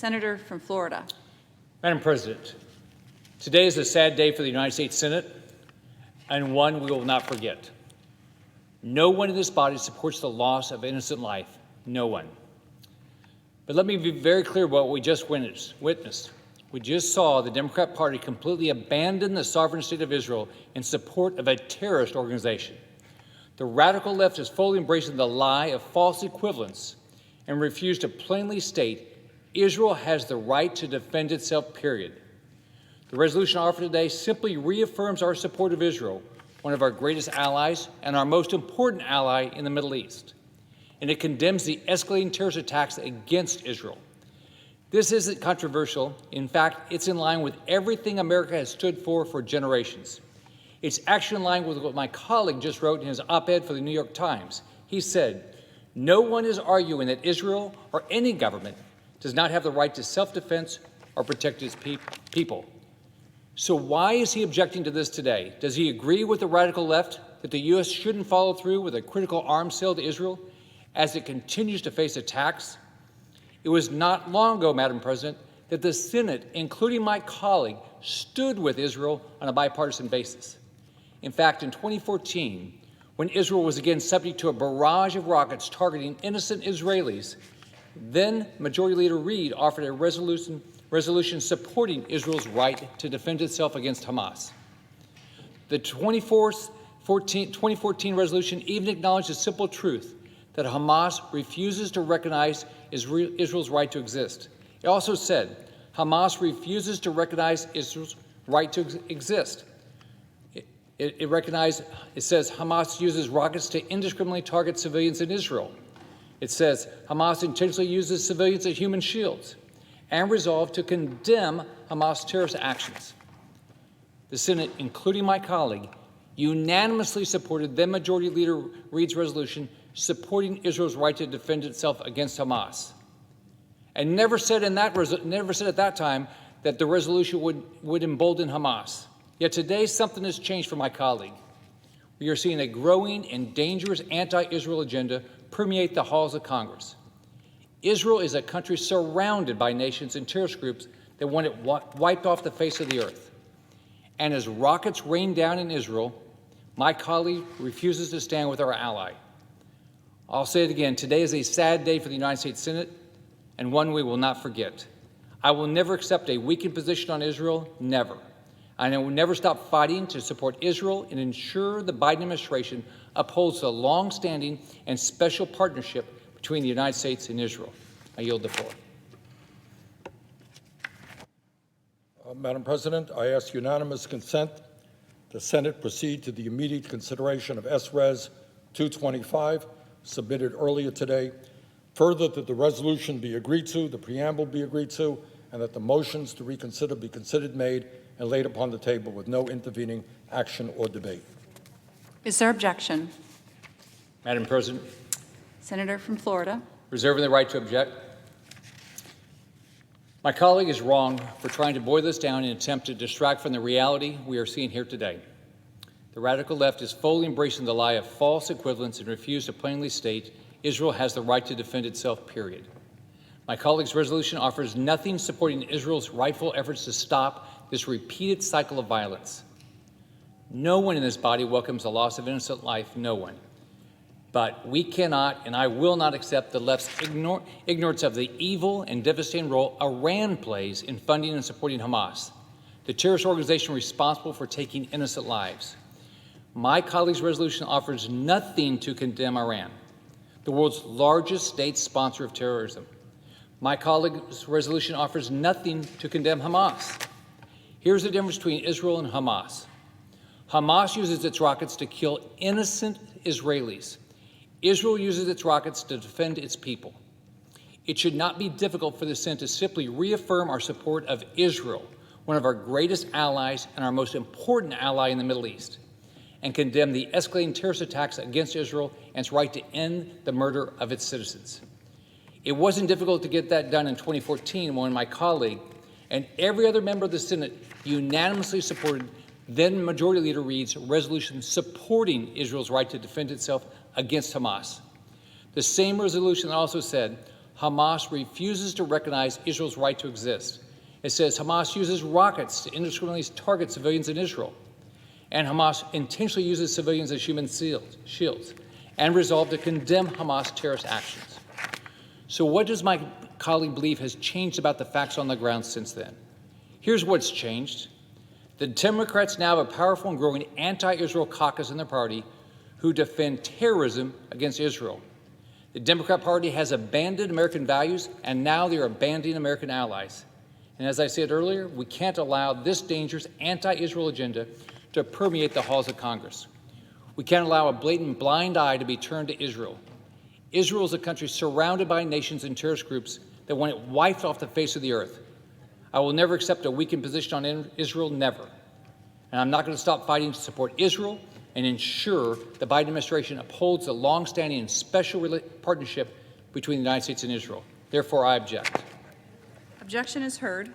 Senator from Florida. Madam President, today is a sad day for the United States Senate, and one we will not forget. No one in this body supports the loss of innocent life. No one. But let me be very clear about what we just witnessed. We just saw the Democrat Party completely abandon the sovereign state of Israel in support of a terrorist organization. The radical left is fully embracing the lie of false equivalence and refuse to plainly state Israel has the right to defend itself, period. The resolution offered today simply reaffirms our support of Israel, one of our greatest allies and our most important ally in the Middle East. And it condemns the escalating terrorist attacks against Israel. This isn't controversial. In fact, it's in line with everything America has stood for generations. It's actually in line with what my colleague just wrote in his op-ed for the New York Times. He said, "No one is arguing that Israel or any government does not have the right to self-defense or protect its people." So why is he objecting to this today? Does he agree with the radical left that the U.S. shouldn't follow through with a critical arms sale to Israel as it continues to face attacks? It was not long ago, Madam President, that the Senate, including my colleague, stood with Israel on a bipartisan basis. In fact, in 2014, when Israel was again subject to a barrage of rockets targeting innocent Israelis, then Majority Leader Reid offered a resolution supporting Israel's right to defend itself against Hamas. The 2014 resolution even acknowledged the simple truth that Hamas refuses to recognize Israel's right to exist. It also said Hamas refuses to recognize Israel's right to exist. It says Hamas uses rockets to indiscriminately target civilians in Israel. It says Hamas intentionally uses civilians as human shields and resolved to condemn Hamas terrorist actions. The Senate, including my colleague, unanimously supported then Majority Leader Reid's resolution supporting Israel's right to defend itself against Hamas, and never said at that time that the resolution would embolden Hamas. Yet today something has changed for my colleague. We are seeing a growing and dangerous anti-Israel agenda permeate the halls of Congress. Israel is a country surrounded by nations and terrorist groups that want it wiped off the face of the earth. And as rockets rain down in Israel, my colleague refuses to stand with our ally. I'll say it again, today is a sad day for the United States Senate and one we will not forget. I will never accept a weakened position on Israel, never. And I will never stop fighting to support Israel and ensure the Biden administration upholds the long-standing and special partnership between the United States and Israel. I yield the floor. Madam President, I ask unanimous consent the Senate proceed to the immediate consideration of S-Res 225, submitted earlier today. Further, that the resolution be agreed to, the preamble be agreed to, and that the motions to reconsider be considered, made, and laid upon the table with no intervening action or debate. Is there objection? Madam President. Senator from Florida. Reserving the right to object. My colleague is wrong for trying to boil this down in an attempt to distract from the reality we are seeing here today. The radical left is fully embracing the lie of false equivalence and refuse to plainly state Israel has the right to defend itself, period. My colleague's resolution offers nothing supporting Israel's rightful efforts to stop this repeated cycle of violence. No one in this body welcomes the loss of innocent life, no one. But we cannot, and I will not accept the left's ignorance of the evil and devastating role Iran plays in funding and supporting Hamas, the terrorist organization responsible for taking innocent lives. My colleague's resolution offers nothing to condemn Iran, the world's largest state sponsor of terrorism. My colleague's resolution offers nothing to condemn Hamas. Here's the difference between Israel and Hamas. Hamas uses its rockets to kill innocent Israelis. Israel uses its rockets to defend its people. It should not be difficult for the Senate to simply reaffirm our support of Israel, one of our greatest allies and our most important ally in the Middle East, and condemn the escalating terrorist attacks against Israel and its right to end the murder of its citizens. It wasn't difficult to get that done in 2014 when my colleague and every other member of the Senate unanimously supported then Majority Leader Reid's resolution supporting Israel's right to defend itself against Hamas. The same resolution also said Hamas refuses to recognize Israel's right to exist. It says Hamas uses rockets to indiscriminately target civilians in Israel. And Hamas intentionally uses civilians as human shields, and resolved to condemn Hamas terrorist actions. So what does my colleague believe has changed about the facts on the ground since then? Here's what's changed. The Democrats now have a powerful and growing anti-Israel caucus in their party who defend terrorism against Israel. The Democrat Party has abandoned American values, and now they're abandoning American allies. And as I said earlier, we can't allow this dangerous anti-Israel agenda to permeate the halls of Congress. We can't allow a blatant blind eye to be turned to Israel. Israel is a country surrounded by nations and terrorist groups that want it wiped off the face of the earth. I will never accept a weakened position on Israel, never. And I'm not going to stop fighting to support Israel and ensure the Biden administration upholds the longstanding and special partnership between the United States and Israel. Therefore, I object. Objection is heard.